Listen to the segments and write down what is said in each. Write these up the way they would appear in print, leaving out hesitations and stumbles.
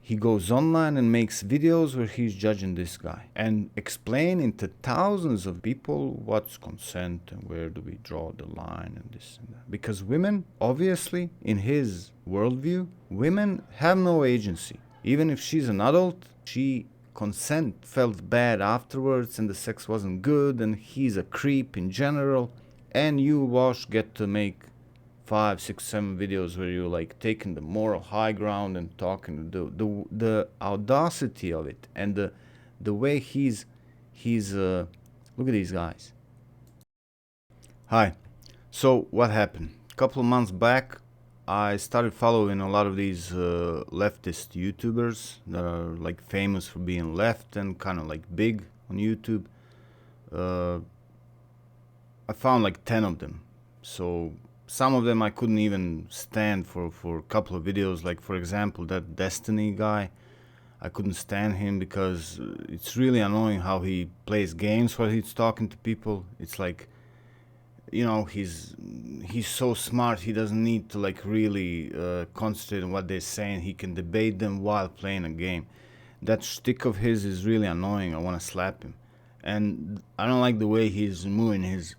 he goes online and makes videos where he's judging this guy and explaining to thousands of people what's consent and where do we draw the line and this and that. Because women, obviously, in his worldview, women have no agency. Even if she's an adult, she consent felt bad afterwards and the sex wasn't good and he's a creep in general. And you, Vaush, get to make 5, 6, 7 videos where you're like taking the moral high ground and talking the audacity of it and the way he's look at these guys. Hi. So what happened? A couple of months back, I started following a lot of these leftist YouTubers that are like famous for being left and kind of like big on YouTube. I found like 10 of them. So some of them I couldn't even stand for a couple of videos. Like, for example, that Destiny guy. I couldn't stand him because it's really annoying how he plays games while he's talking to people. It's like, you know, he's so smart, he doesn't need to like really concentrate on what they're saying. He can debate them while playing a game. That shtick of his is really annoying. I want to slap him. And I don't like the way he's moving his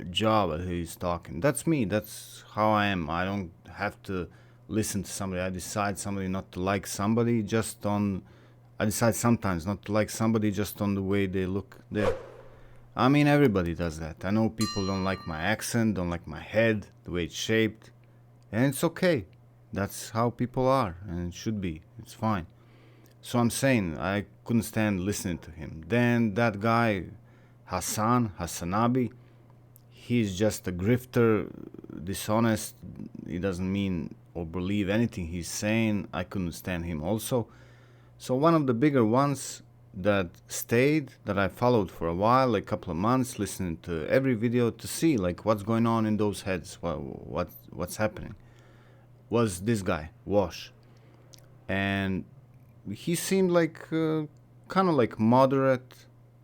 jaw as he's talking. That's me. That's how I am. I don't have to listen to somebody. I decide somebody not to like somebody just on. I decide sometimes not to like somebody just on the way they look. There. I mean, everybody does that. I know people don't like my accent, don't like my head, the way it's shaped, and it's okay. That's how people are, and it should be. It's fine. So I'm saying I couldn't stand listening to him. Then that guy, Hassanabi, he's just a grifter, dishonest. He doesn't mean or believe anything he's saying. I couldn't stand him also. So one of the bigger ones that stayed, that I followed for a while, like a couple of months, listening to every video to see like what's going on in those heads, what's happening, was this guy, Vaush. And he seemed like kind of like moderate,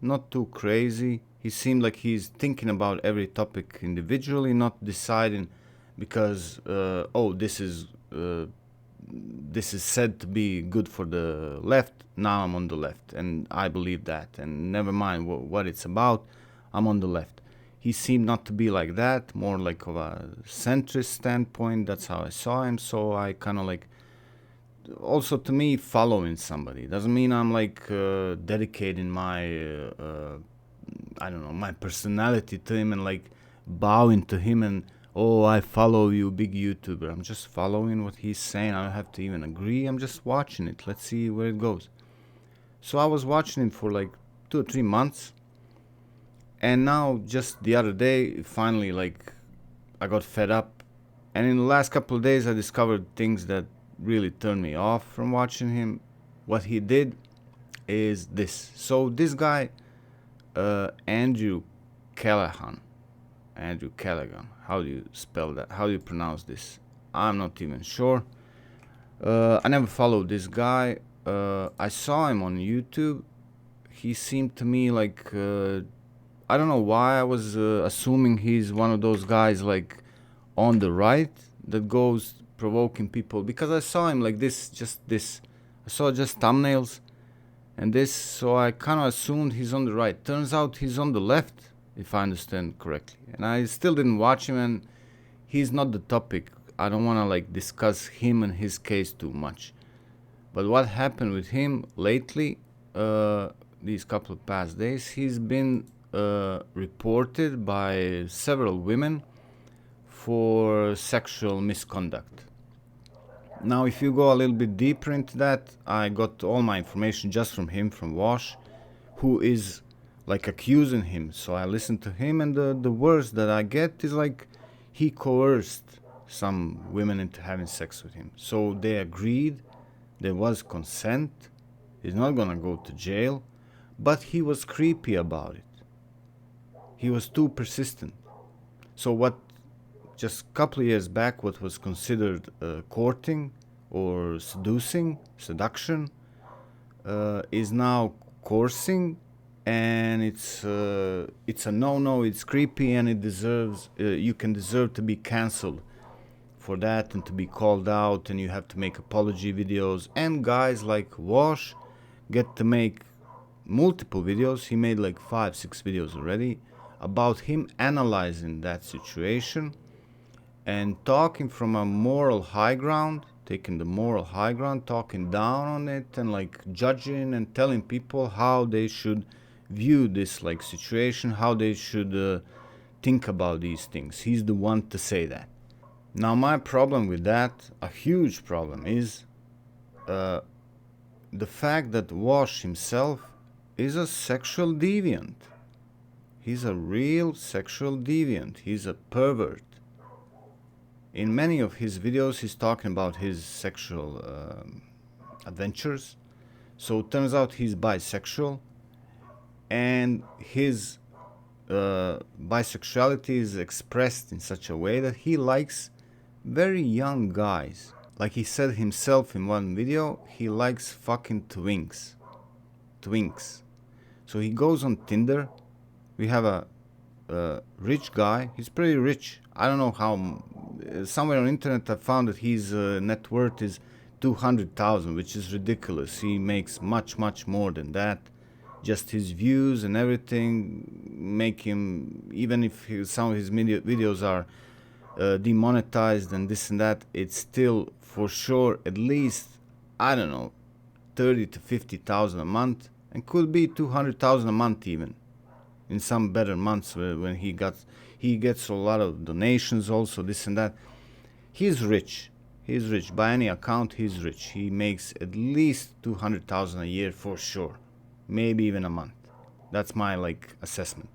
not too crazy. He seemed like he's thinking about every topic individually, not deciding because this is said to be good for the left. Now I'm on the left, and I believe that. And never mind what it's about, I'm on the left. He seemed not to be like that, more like of a centrist standpoint. That's how I saw him. So I kind of like, also to me, following somebody doesn't mean I'm like dedicating my I don't know, my personality to him and like bowing to him and, oh, I follow you, big YouTuber. I'm just following what he's saying. I don't have to even agree. I'm just watching it. Let's see where it goes. So I was watching him for like 2 or 3 months, and now just the other day, finally, like, I got fed up. And in the last couple of days, I discovered things that really turned me off from watching him. What he did is this. So this guy, Andrew Callaghan. How do you spell that? How do you pronounce this? I'm not even sure. I never followed this guy. I saw him on YouTube. He seemed to me like I don't know why I was assuming he's one of those guys like on the right that goes provoking people, because I saw him like this, just this. I saw just thumbnails and this, so I kind of assumed he's on the right. Turns out he's on the left, if I understand correctly. And I still didn't watch him, and he's not the topic. I don't want to like discuss him and his case too much. But what happened with him lately, these couple of past days, he's been reported by several women for sexual misconduct. Now, if you go a little bit deeper into that, I got all my information just from him, from Vaush, who is like accusing him. So I listened to him, and the words that I get is like he coerced some women into having sex with him. So they agreed, there was consent, he's not gonna go to jail, but he was creepy about it. He was too persistent. So what, just a couple of years back, what was considered courting or seduction, is now coursing, and it's a no-no. It's creepy, and it deserves. You can deserve to be cancelled for that and to be called out, and you have to make apology videos. And guys like Vaush get to make multiple videos. He made like 5-6 videos already about him analyzing that situation and talking from a moral high ground, taking the moral high ground, talking down on it, and like judging and telling people how they should view this like situation, how they should think about these things. He's the one to say that. Now my problem with that, a huge problem, is the fact that Vaush himself is a sexual deviant. He's a real sexual deviant. He's a pervert. In many of his videos, he's talking about his sexual adventures. So it turns out he's bisexual, and his bisexuality is expressed in such a way that he likes very young guys. Like he said himself in one video, he likes fucking twinks. So he goes on Tinder. We have a rich guy. He's pretty rich. I don't know how. Somewhere on internet I found that his net worth is 200,000, which is ridiculous. He makes much more than that. Just his views and everything make him, even if some of his videos are demonetized and this and that, it's still for sure at least, I don't know, 30 to 50,000 a month, and could be 200,000 a month even in some better months when he gets a lot of donations also, this and that. He's rich. By any account, he's rich. He makes at least 200,000 a year for sure, maybe even a month. That's my like assessment.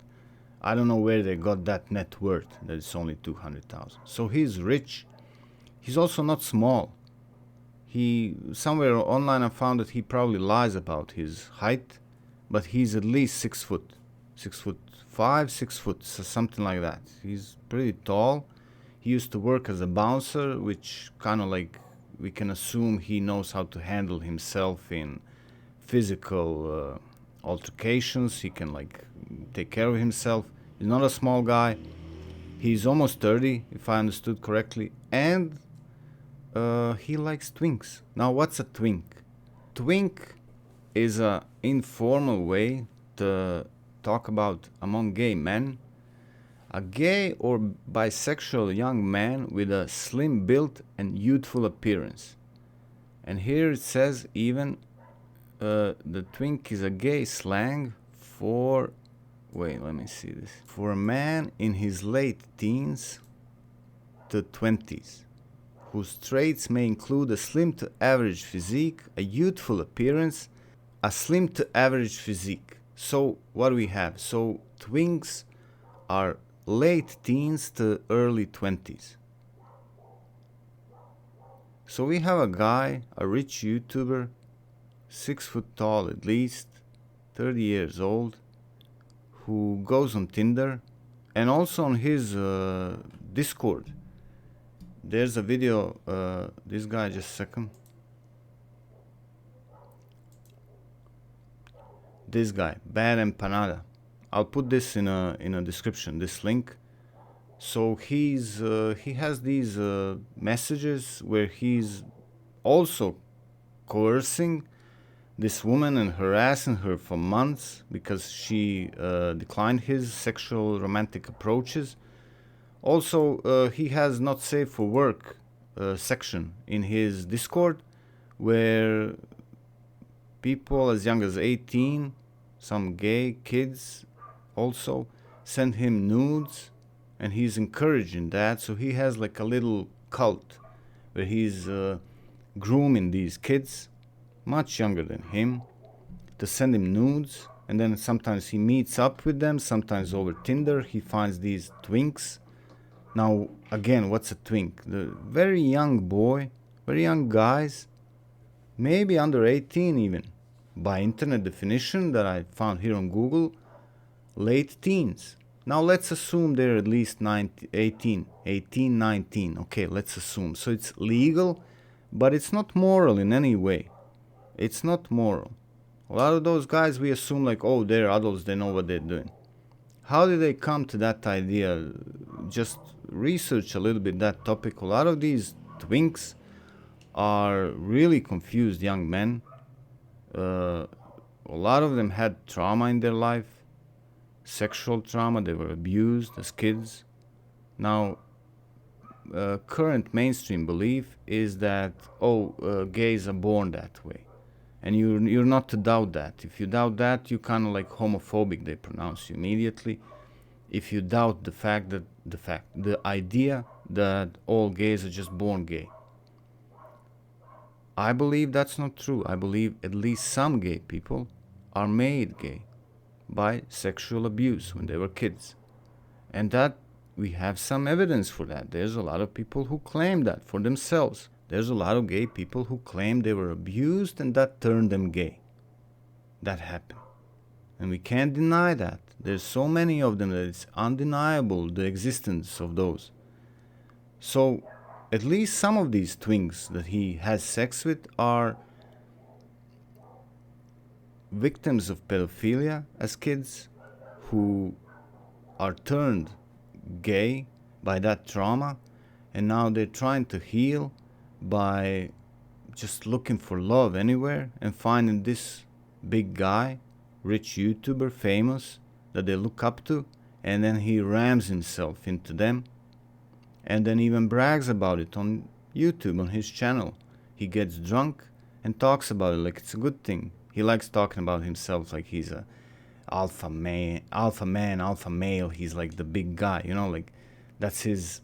I don't know where they got that net worth, that it's only 200,000. So he's rich. He's also not small. Somewhere online I found that he probably lies about his height, but he's at least 6 foot. 6'5", 6 foot, so something like that. He's pretty tall. He used to work as a bouncer, which kind of like we can assume he knows how to handle himself in physical altercations. He can like take care of himself. He's not a small guy. He's almost 30, if I understood correctly, and he likes twinks. Now, what's a twink? Twink is a informal way to talk about among gay men, a gay or bisexual young man with a slim build and youthful appearance. And here it says even the twink is a gay slang for, wait, let me see this, for a man in his late teens to 20s, whose traits may include a slim to average physique, a youthful appearance, a slim to average physique. So what do we have? So twinks are late teens to early 20s. So we have a guy, a rich YouTuber, 6 foot tall at least, 30 years old, who goes on Tinder and also on his Discord. There's a video, this guy, just a second. This guy, Bad Empanada. I'll put this in a description, this link. So he has these messages where he's also coercing this woman and harassing her for months because she declined his sexual romantic approaches. Also, he has not safe for work section in his Discord where people as young as 18, some gay kids also, send him nudes, and he's encouraging that. So he has like a little cult where he's grooming these kids much younger than him to send him nudes, and then sometimes he meets up with them, sometimes over Tinder. He finds these twinks. Now again, what's a twink? The very young boy, very young guys, maybe under 18 even, by internet definition that I found here on Google, late teens. Now let's assume they're at least 18, 19. Okay, let's assume. So it's legal, but it's not moral in any way. It's not moral. A lot of those guys, we assume like, oh, they're adults, they know what they're doing. How did they come to that idea? Just research a little bit that topic. A lot of these twinks are really confused young men. A lot of them had trauma in their life, sexual trauma. They were abused as kids. Now, current mainstream belief is that gays are born that way, and you're not to doubt that. If you doubt that, you kind of like homophobic. They pronounce you immediately. If you doubt the idea that all gays are just born gay. I believe that's not true. I believe at least some gay people are made gay by sexual abuse when they were kids, and that we have some evidence for that. There's a lot of people who claim that for themselves. There's a lot of gay people who claim they were abused and that turned them gay. That happened. And we can't deny that. There's so many of them that it's undeniable the existence of those. So at least some of these twinks that he has sex with are victims of pedophilia as kids who are turned gay by that trauma, and now they're trying to heal by just looking for love anywhere and finding this big guy, rich YouTuber, famous, that they look up to, and then he rams himself into them and then even brags about it on YouTube, on his channel. He gets drunk and talks about it like it's a good thing. He likes talking about himself like he's a alpha male. He's like the big guy, like that's his.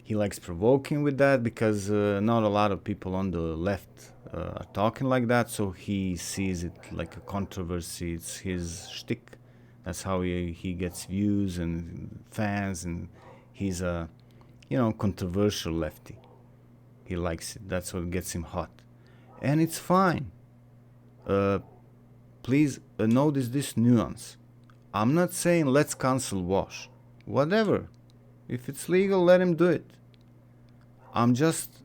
He likes provoking with that because not a lot of people on the left are talking like that, so he sees it like a controversy. It's his shtick. That's how he gets views and fans, and he's a controversial lefty. He likes it. That's what gets him hot, and it's fine. Please notice this nuance. I'm not saying let's cancel Vaush. Whatever. If it's legal, let him do it. I'm just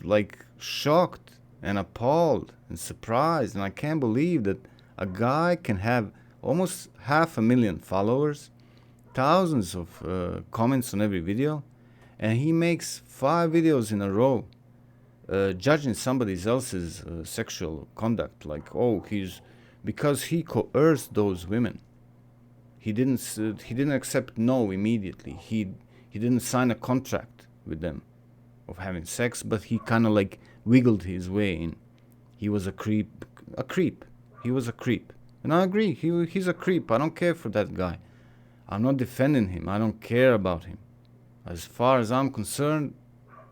like shocked and appalled and surprised, and I can't believe that a guy can have almost 500,000 followers, thousands of comments on every video, and he makes 5 videos in a row judging somebody else's sexual conduct. Like, because he coerced those women. He didn't accept no immediately. He didn't sign a contract with them of having sex, but he kind of like wiggled his way in. He was a creep. He was a creep. And I agree, he's a creep. I don't care for that guy. I'm not defending him. I don't care about him. As far as I'm concerned,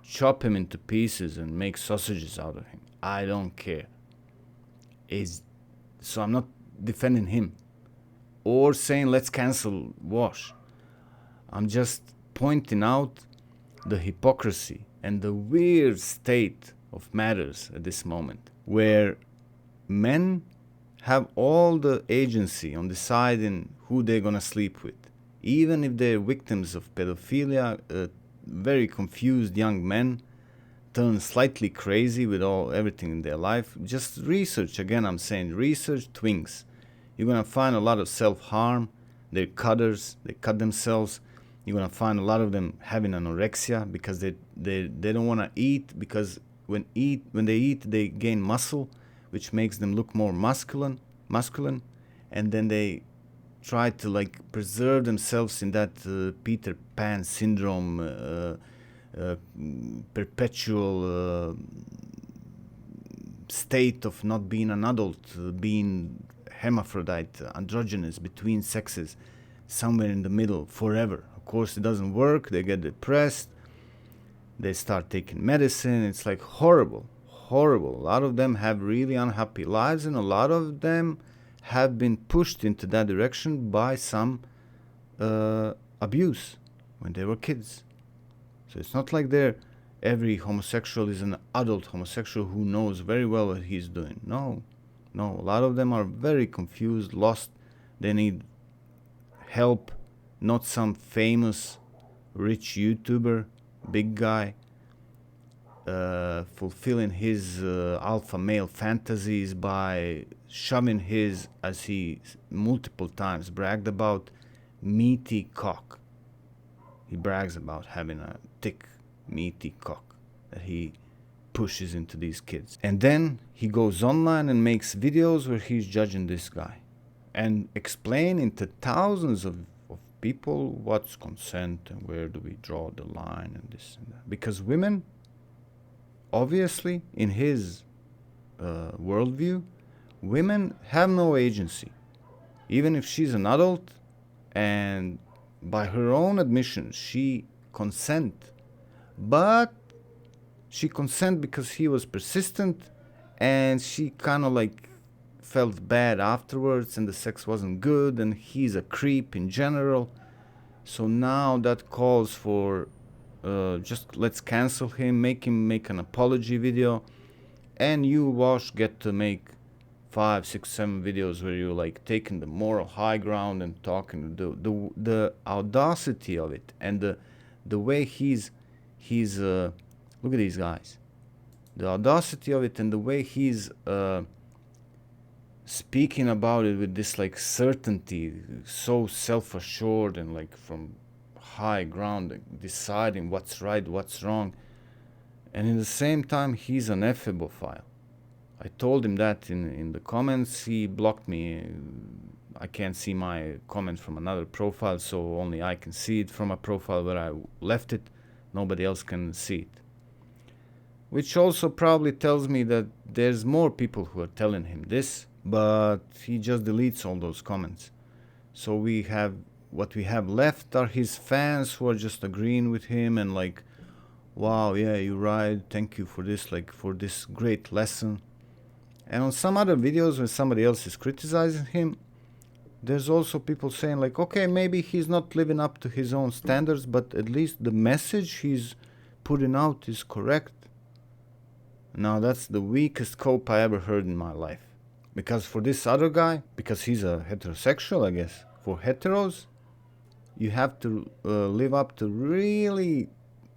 chop him into pieces and make sausages out of him. I don't care. So I'm not defending him or saying let's cancel Vaush. I'm just pointing out the hypocrisy and the weird state of matters at this moment, where men have all the agency on deciding who they're gonna sleep with, even if they're victims of pedophilia. Very confused young men turn slightly crazy with everything in their life. Just research, again I'm saying, research twinks. You're gonna find a lot of self-harm. They're cutters, they cut themselves. You're gonna find a lot of them having anorexia because they don't wanna eat, because when they eat they gain muscle, which makes them look more masculine, and then they try to like preserve themselves in that Peter Pan syndrome, perpetual state of not being an adult, being hermaphrodite, androgynous, between sexes, somewhere in the middle forever. Of course, it doesn't work. They get depressed. They start taking medicine. It's like horrible. A lot of them have really unhappy lives, and a lot of them have been pushed into that direction by some abuse when they were kids. So it's not like every homosexual is an adult homosexual who knows very well what he's doing. No, a lot of them are very confused, lost. They need help, not some famous rich YouTuber, big guy, fulfilling his alpha male fantasies by shoving his, as he multiple times bragged about, meaty cock. He brags about having a thick, meaty cock that he pushes into these kids. And then he goes online and makes videos where he's judging this guy and explaining to thousands of people what's consent and where do we draw the line and this and that. Because women, obviously, in his worldview, women have no agency. Even if she's an adult and by her own admission she consent, but she consent because he was persistent and she kind of like felt bad afterwards and the sex wasn't good and he's a creep in general. So now that calls for just let's cancel him, make an apology video, and you, Vaush, get to make 5, 6, 7 videos where you're like taking the moral high ground and talking the audacity of it and the way he's look at these guys, the audacity of it and the way he's speaking about it with this like certainty, so self-assured and like from high ground, like, deciding what's right, what's wrong. And in the same time, he's an Febophile. I told him that in the comments. He blocked me. I can't see my comment from another profile, so only I can see it from a profile where I left it. Nobody else can see it. Which also probably tells me that there's more people who are telling him this, but he just deletes all those comments. So what we have left are his fans who are just agreeing with him and like, wow, yeah, you're right, thank you for this, like for this great lesson. And on some other videos when somebody else is criticizing him, there's also people saying like, okay, maybe he's not living up to his own standards, but at least the message he's putting out is correct. Now that's the weakest cope I ever heard in my life. Because for this other guy, because he's a heterosexual, I guess, for heteros, you have to live up to really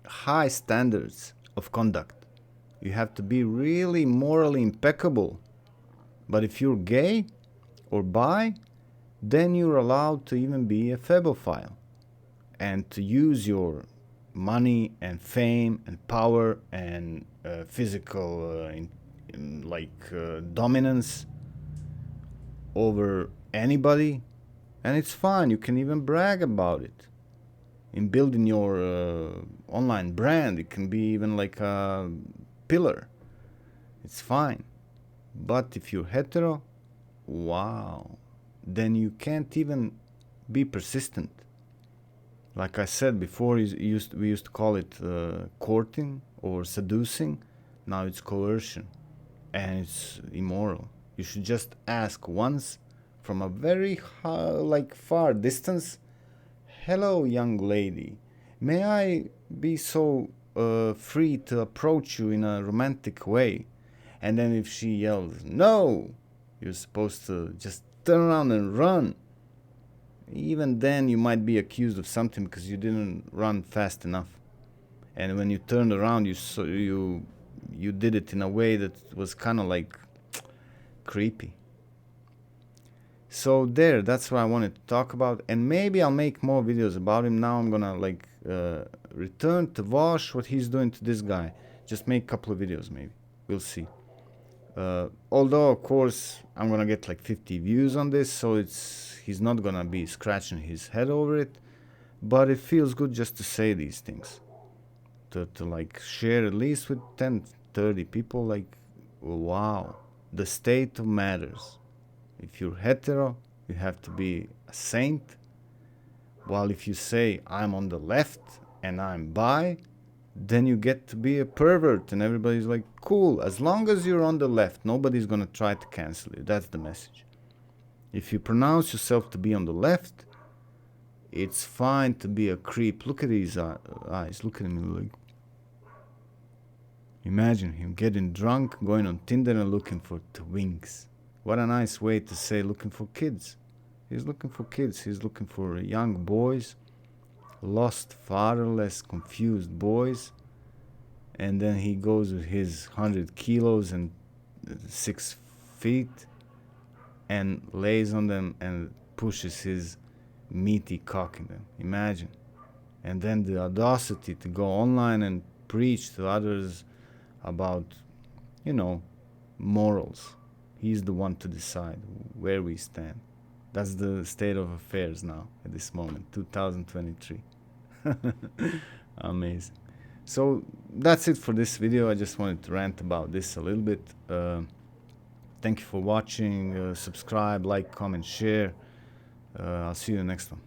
high standards of conduct. You have to be really morally impeccable. But if you're gay or bi, then you're allowed to even be a Febophile and to use your money and fame and power and physical dominance over anybody, and it's fine. You can even brag about it in building your online brand. It can be even like a pillar. It's fine. But if you're hetero, wow, then you can't even be persistent. Like I said before, we used to call it courting or seducing. Now it's coercion, and it's immoral. You should just ask once from a very far distance, hello, young lady, may I be so free to approach you in a romantic way? And then if she yells, no, you're supposed to just turn around and run. Even then you might be accused of something because you didn't run fast enough. And when you turned around, you did it in a way that was kind of like creepy. So that's what I wanted to talk about, and maybe I'll make more videos about him. Now I'm gonna return to Vaush, what he's doing to this guy. Just make a couple of videos, maybe. We'll see. Although of course I'm gonna get like 50 views on this, so he's not gonna be scratching his head over it, but it feels good just to say these things, to like share at least with 10-30 people, like, wow, the state of matters. If you're hetero, you have to be a saint, while if you say I'm on the left and I'm bi, then you get to be a pervert, and everybody's like, cool, as long as you're on the left, nobody's gonna try to cancel you. That's the message. If you pronounce yourself to be on the left, it's fine to be a creep. Look at his eyes. Look at him. Like, imagine him getting drunk, going on Tinder and looking for twinks. What a nice way to say looking for kids. He's looking for kids. He's looking for young boys, lost, fatherless, confused boys. And then he goes with his 100 kilos and 6 feet and lays on them and pushes his meaty cock in them. Imagine. and then the audacity to go online and preach to others about, you know, morals. He's the one to decide where we stand. That's the state of affairs now at this moment, 2023. Amazing. So that's it for this video. I just wanted to rant about this a little bit. Thank you for watching. Subscribe, like, comment, share. I'll see you in the next one.